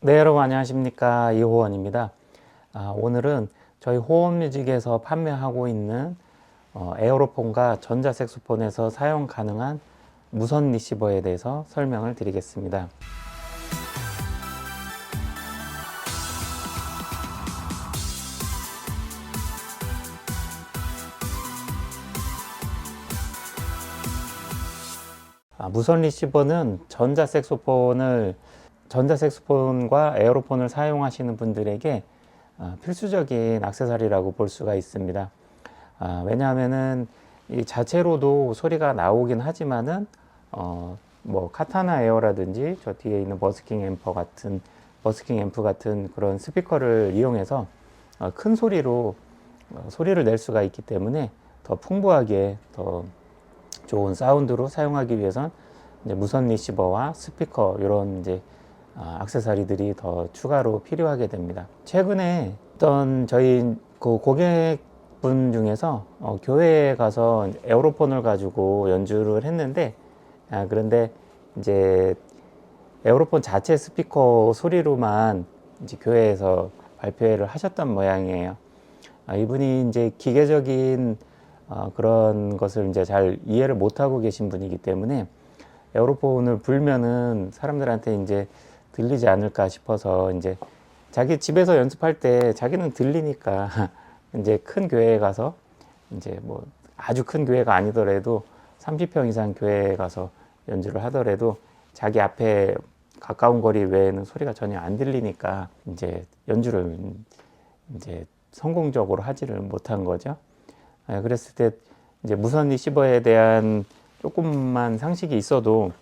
네, 여러분 안녕하십니까. 이호원입니다. 오늘은 저희 호원뮤직에서 판매하고 있는 에어로폰과 전자색소폰에서 사용 가능한 무선 리시버에 대해서 설명을 드리겠습니다. 무선 리시버는 전자색소폰과 에어로폰을 사용하시는 분들에게 필수적인 액세서리라고 볼 수가 있습니다. 왜냐하면은 이 자체로도 소리가 나오긴 하지만은 뭐 카타나 에어라든지 저 뒤에 있는 버스킹 앰프 같은 그런 스피커를 이용해서 큰 소리로 소리를 낼 수가 있기 때문에 더 풍부하게 더 좋은 사운드로 사용하기 위해선 이제 무선 리시버와 스피커 이런 이제 액세서리들이 더 추가로 필요하게 됩니다. 최근에 어떤 저희 그 고객분 중에서 교회에 가서 에어로폰을 가지고 연주를 했는데 그런데 이제 에어로폰 자체 스피커 소리로만 이제 교회에서 발표회를 하셨던 모양이에요. 이분이 이제 기계적인 그런 것을 이제 잘 이해를 못하고 계신 분이기 때문에 에어로폰을 불면은 사람들한테 이제 들리지 않을까 싶어서 이제 자기 집에서 연습할 때 자기는 들리니까 이제 큰 교회에 가서 이제 뭐 아주 큰 교회가 아니더라도 30평 이상 교회에 가서 연주를 하더라도 자기 앞에 가까운 거리 외에는 소리가 전혀 안 들리니까 이제 연주를 이제 성공적으로 하지를 못한 거죠. 그랬을 때 이제 무선 리시버에 대한 조금만 상식이 있어도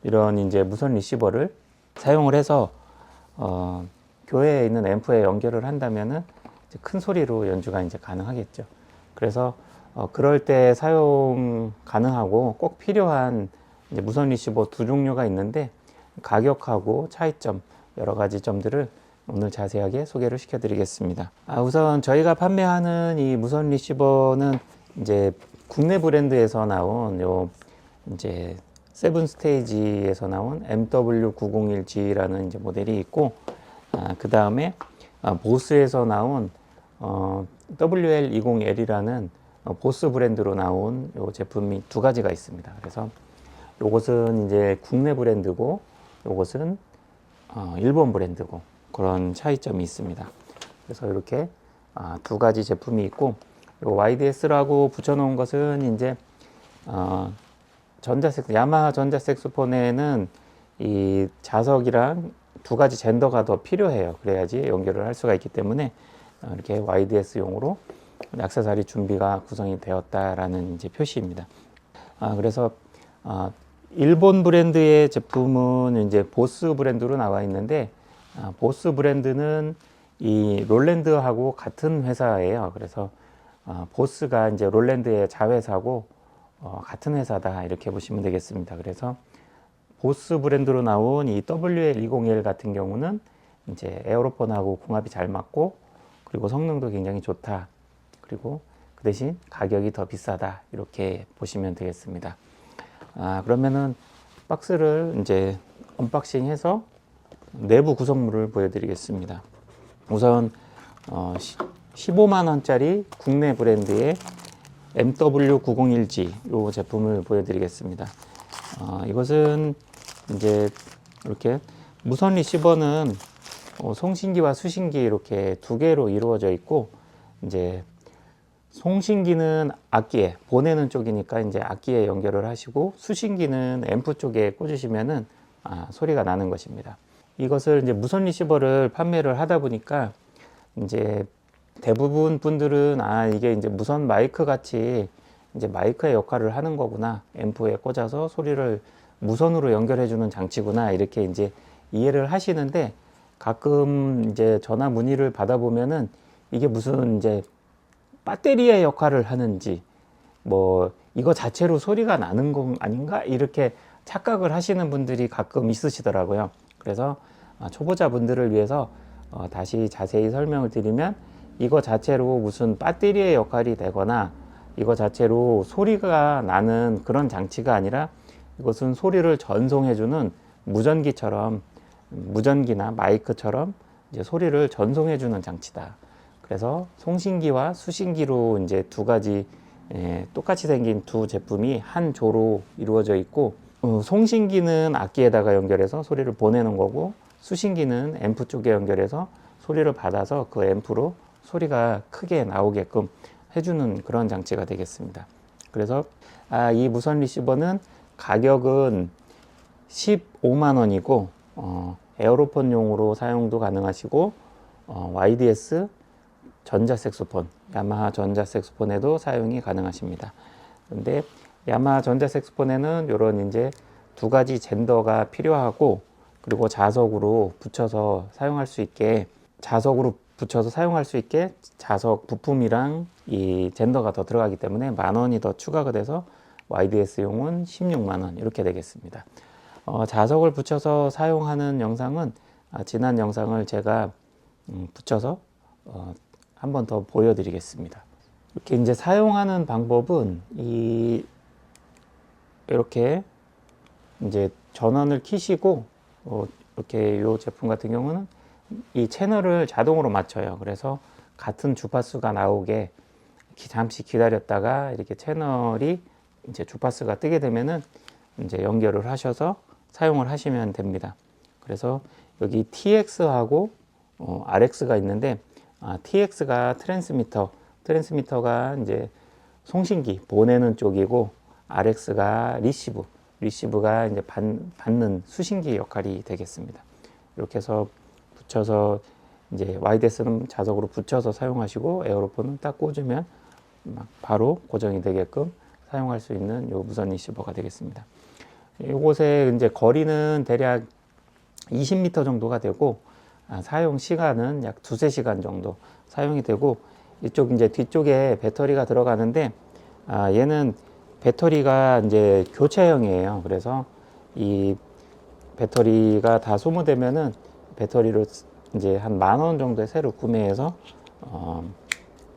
이런 이제 무선 리시버를 사용을 해서 교회에 있는 앰프에 연결을 한다면은 이제 큰 소리로 연주가 이제 가능하겠죠. 그래서 그럴 때 사용 가능하고 꼭 필요한 이제 무선 리시버 두 종류가 있는데 가격하고 차이점 여러 가지 점들을 오늘 자세하게 소개를 시켜드리겠습니다. 우선 저희가 판매하는 이 무선 리시버는 이제 국내 브랜드에서 나온 요 이제 세븐 스테이지에서 나온 MW901G라는 이제 모델이 있고, 그 다음에 보스에서 나온 WL20L이라는 보스 브랜드로 나온 요 제품이 두 가지가 있습니다. 그래서 요것은 이제 국내 브랜드고, 요것은 일본 브랜드고 그런 차이점이 있습니다. 그래서 이렇게 두 가지 제품이 있고, 요 YDS라고 붙여놓은 것은 이제 야마하 전자색소폰에는 이 자석이랑 두 가지 젠더가 더 필요해요. 그래야지 연결을 할 수가 있기 때문에 이렇게 YDS용으로 액세서리 준비가 구성이 되었다라는 이제 표시입니다. 그래서 일본 브랜드의 제품은 이제 보스 브랜드로 나와 있는데 보스 브랜드는 이 롤랜드하고 같은 회사예요. 그래서 보스가 이제 롤랜드의 자회사고 같은 회사다 이렇게 보시면 되겠습니다. 그래서 보스 브랜드로 나온 이 WL20L 같은 경우는 이제 에어로폰하고 궁합이 잘 맞고 그리고 성능도 굉장히 좋다. 그리고 그 대신 가격이 더 비싸다 이렇게 보시면 되겠습니다. 그러면은 박스를 이제 언박싱해서 내부 구성물을 보여드리겠습니다. 우선 15만 원짜리 국내 브랜드의 MW901G 이 제품을 보여드리겠습니다. 이것은 이제 이렇게 무선 리시버는 송신기와 수신기 이렇게 두 개로 이루어져 있고, 이제 송신기는 악기에 보내는 쪽이니까 이제 악기에 연결을 하시고, 수신기는 앰프 쪽에 꽂으시면은 소리가 나는 것입니다. 이것을 이제 무선 리시버를 판매를 하다 보니까 이제 대부분 분들은 이게 이제 무선 마이크 같이 이제 마이크의 역할을 하는 거구나, 앰프에 꽂아서 소리를 무선으로 연결해 주는 장치구나 이렇게 이제 이해를 하시는데, 가끔 이제 전화 문의를 받아보면은 이게 무슨 이제 배터리의 역할을 하는지 뭐 이거 자체로 소리가 나는 건 아닌가 이렇게 착각을 하시는 분들이 가끔 있으시더라고요. 그래서 초보자분들을 위해서 다시 자세히 설명을 드리면, 이거 자체로 무슨 배터리의 역할이 되거나 이거 자체로 소리가 나는 그런 장치가 아니라 이것은 소리를 전송해주는 무전기처럼 무전기나 마이크처럼 이제 소리를 전송해 주는 장치다. 그래서 송신기와 수신기로 이제 두 가지 똑같이 생긴 두 제품이 한 조로 이루어져 있고, 송신기는 악기에다가 연결해서 소리를 보내는 거고, 수신기는 앰프 쪽에 연결해서 소리를 받아서 그 앰프로 소리가 크게 나오게끔 해주는 그런 장치가 되겠습니다. 그래서 이 무선 리시버는 가격은 15만 원이고 에어로폰용으로 사용도 가능하시고 YDS 전자색소폰, 야마하 전자색소폰에도 사용이 가능하십니다. 근데 야마하 전자색소폰에는 이런 이제 두 가지 젠더가 필요하고, 그리고 자석으로 붙여서 사용할 수 있게 자석 부품이랑 이 젠더가 더 들어가기 때문에 10,000원이 더 추가가 돼서 YDS용은 16만 원 이렇게 되겠습니다. 자석을 붙여서 사용하는 영상은 지난 영상을 제가 붙여서 한 번 더 보여드리겠습니다. 이렇게 이제 사용하는 방법은 이렇게 이제 전원을 켜시고 이렇게 이 제품 같은 경우는 이 채널을 자동으로 맞춰요. 그래서 같은 주파수가 나오게 잠시 기다렸다가 이렇게 채널이 이제 주파수가 뜨게 되면은 이제 연결을 하셔서 사용을 하시면 됩니다. 그래서 여기 TX하고 RX가 있는데, TX가 트랜스미터가 이제 송신기 보내는 쪽이고, RX가 리시브가 이제 받는 수신기 역할이 되겠습니다. 이렇게 해서 붙여서 이제 YDS는 자석으로 붙여서 사용하시고, 에어로폰은 딱 꽂으면 바로 고정이 되게끔 사용할 수 있는 요 무선 리시버가 되겠습니다. 이곳에 이제 거리는 대략 20m 정도가 되고, 사용 시간은 약 2~3시간 정도 사용이 되고, 이쪽 이제 뒤쪽에 배터리가 들어가는데, 얘는 배터리가 이제 교체형이에요. 그래서 이 배터리가 다 소모되면은 배터리를 이제 한 10,000원 정도에 새로 구매해서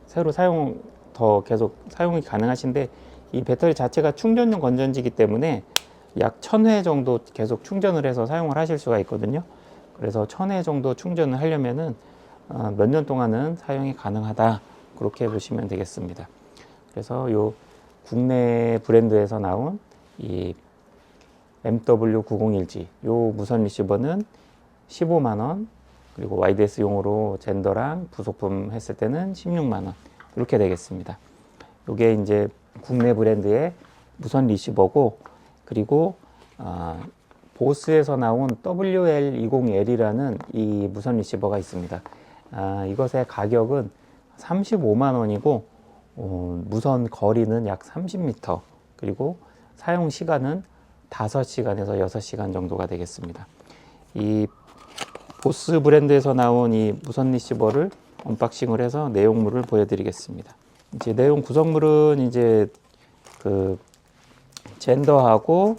새로 더 계속 사용이 가능하신데, 이 배터리 자체가 충전용 건전지이기 때문에 약 1000회 정도 계속 충전을 해서 사용을 하실 수가 있거든요. 그래서 1000회 정도 충전을 하려면은 몇 년 동안은 사용이 가능하다, 그렇게 보시면 되겠습니다. 그래서 요 국내 브랜드에서 나온 이 MW901G 요 무선 리시버는 15만 원, 그리고 YDS용으로 젠더랑 부속품 했을 때는 16만 원 이렇게 되겠습니다. 요게 이제 국내 브랜드의 무선 리시버고, 그리고 보스에서 나온 WL20L이라는 이 무선 리시버가 있습니다. 이것의 가격은 35만 원이고 무선 거리는 약 30m, 그리고 사용 시간은 5시간에서 6시간 정도가 되겠습니다. 이 보스 브랜드에서 나온 이 무선 리시버를 언박싱을 해서 내용물을 보여드리겠습니다. 이제 내용 구성물은 이제 그 젠더하고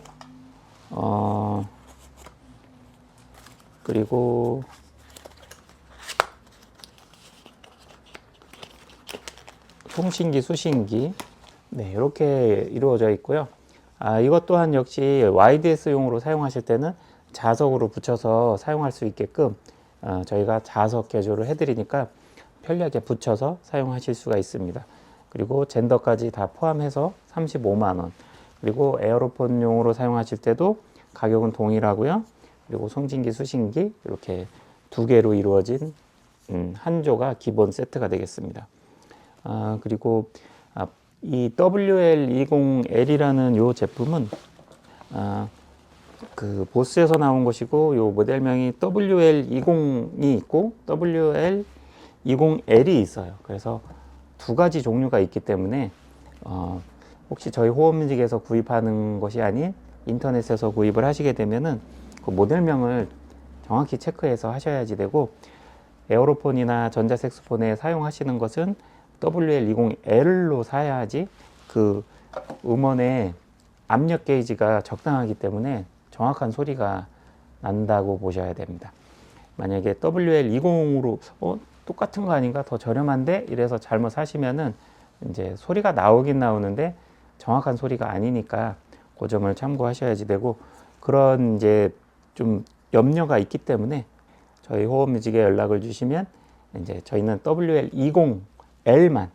그리고 송신기, 수신기, 네, 이렇게 이루어져 있고요. 이것 또한 역시 YDS용으로 사용하실 때는 자석으로 붙여서 사용할 수 있게끔 저희가 자석 개조를 해드리니까 편리하게 붙여서 사용하실 수가 있습니다. 그리고 젠더까지 다 포함해서 35만 원. 그리고 에어로폰용으로 사용하실 때도 가격은 동일하고요. 그리고 송신기, 수신기 이렇게 두 개로 이루어진 한 조가 기본 세트가 되겠습니다. 그리고 이 WL20L이라는 요 제품은 그 보스에서 나온 것이고, 요 모델명이 WL20이 있고 WL20L이 있어요. 그래서 두 가지 종류가 있기 때문에 혹시 저희 호흡뮤직에서 구입하는 것이 아닌 인터넷에서 구입을 하시게 되면은 그 모델명을 정확히 체크해서 하셔야지 되고, 에어로폰이나 전자색소폰에 사용하시는 것은 WL20L로 사야지 그 음원의 압력 게이지가 적당하기 때문에 정확한 소리가 난다고 보셔야 됩니다. 만약에 WL20으로 똑같은 거 아닌가, 더 저렴한데 이래서 잘못 사시면은 이제 소리가 나오긴 나오는데 정확한 소리가 아니니까 그 점을 참고하셔야지 되고, 그런 이제 좀 염려가 있기 때문에 저희 호흡뮤직에 연락을 주시면 이제 저희는 WL20L만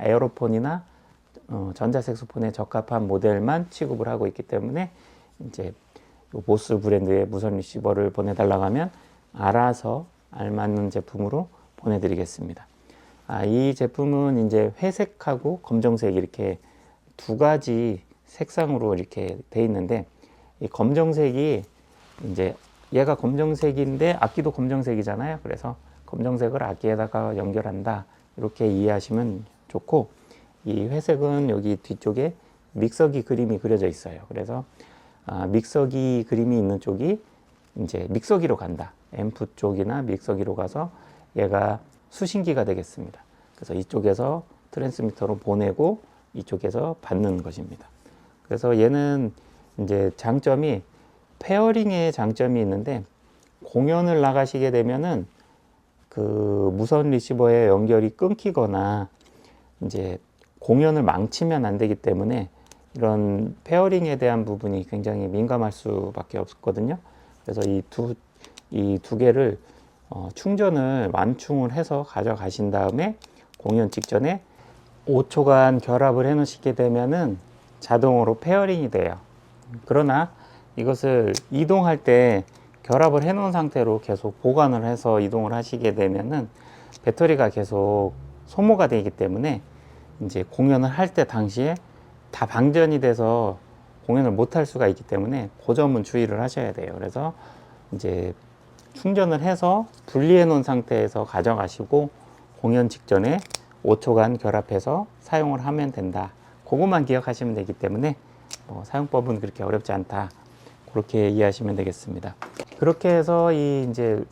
에어로폰이나 전자색소폰에 적합한 모델만 취급을 하고 있기 때문에 이제 보스 브랜드의 무선 리시버를 보내달라고 하면 알아서 알맞는 제품으로 보내드리겠습니다. 이 제품은 이제 회색하고 검정색 이렇게 두 가지 색상으로 이렇게 돼 있는데, 이 검정색이 이제 얘가 검정색인데 악기도 검정색이잖아요. 그래서 검정색을 악기에다가 연결한다 이렇게 이해하시면 좋고, 이 회색은 여기 뒤쪽에 믹서기 그림이 그려져 있어요. 그래서 믹서기 그림이 있는 쪽이 이제 믹서기로 간다. 앰프 쪽이나 믹서기로 가서 얘가 수신기가 되겠습니다. 그래서 이쪽에서 트랜스미터로 보내고 이쪽에서 받는 것입니다. 그래서 얘는 이제 장점이 페어링의 장점이 있는데, 공연을 나가시게 되면은 그 무선 리시버의 연결이 끊기거나 이제 공연을 망치면 안 되기 때문에 이런 페어링에 대한 부분이 굉장히 민감할 수밖에 없거든요. 그래서 이 두 개를 충전을 완충을 해서 가져가신 다음에 공연 직전에 5초간 결합을 해 놓으시게 되면은 자동으로 페어링이 돼요. 그러나 이것을 이동할 때 결합을 해 놓은 상태로 계속 보관을 해서 이동을 하시게 되면은 배터리가 계속 소모가 되기 때문에 이제 공연을 할 때 당시에 다 방전이 돼서 공연을 못 할 수가 있기 때문에 그 점은 주의를 하셔야 돼요. 그래서 이제 충전을 해서 분리해 놓은 상태에서 가져가시고 공연 직전에 5초간 결합해서 사용을 하면 된다. 그것만 기억하시면 되기 때문에 사용법은 그렇게 어렵지 않다. 그렇게 이해하시면 되겠습니다. 그렇게 해서 이 이제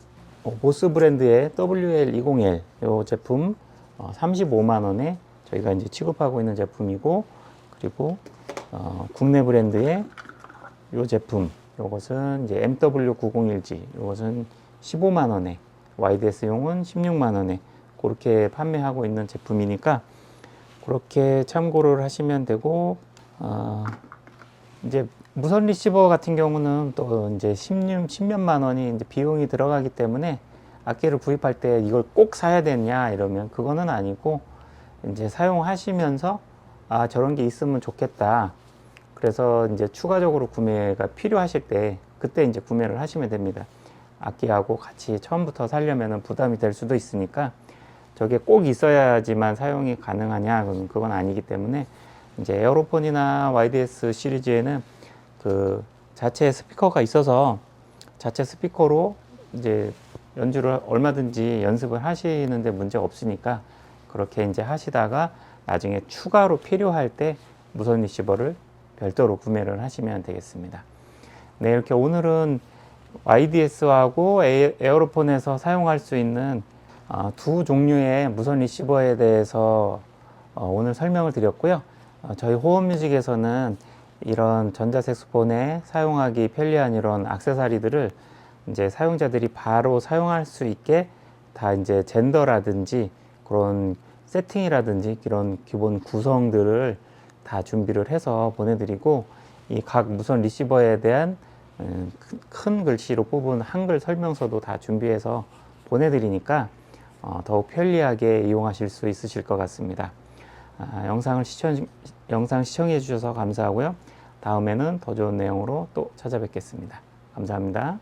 보스 브랜드의 WL20L 이 제품 35만 원에 저희가 이제 취급하고 있는 제품이고, 그리고 국내 브랜드의 이 제품, 이것은 이제 MW901G, 이것은 15만 원에, YDS용은 16만 원에 그렇게 판매하고 있는 제품이니까 그렇게 참고를 하시면 되고, 이제 무선 리시버 같은 경우는 또 이제 10몇만 원이 이제 비용이 들어가기 때문에 악기를 구입할 때 이걸 꼭 사야 되냐 이러면 그거는 아니고, 이제 사용하시면서 저런 게 있으면 좋겠다. 그래서 이제 추가적으로 구매가 필요하실 때 그때 이제 구매를 하시면 됩니다. 악기하고 같이 처음부터 사려면 부담이 될 수도 있으니까 저게 꼭 있어야지만 사용이 가능하냐, 그건 아니기 때문에 이제 에어로폰이나 YDS 시리즈에는 그 자체 스피커가 있어서 자체 스피커로 이제 연주를 얼마든지 연습을 하시는데 문제 없으니까 그렇게 이제 하시다가 나중에 추가로 필요할 때 무선 리시버를 별도로 구매를 하시면 되겠습니다. 네, 이렇게 오늘은 YDS하고 에어로폰에서 사용할 수 있는 두 종류의 무선 리시버에 대해서 오늘 설명을 드렸고요. 저희 호흡뮤직에서는 이런 전자색소폰에 사용하기 편리한 이런 액세서리들을 이제 사용자들이 바로 사용할 수 있게 다 이제 젠더라든지 그런 세팅이라든지 이런 기본 구성들을 다 준비를 해서 보내드리고, 이 각 무선 리시버에 대한 큰 글씨로 뽑은 한글 설명서도 다 준비해서 보내드리니까 더욱 편리하게 이용하실 수 있으실 것 같습니다. 영상 시청해 주셔서 감사하고요. 다음에는 더 좋은 내용으로 또 찾아뵙겠습니다. 감사합니다.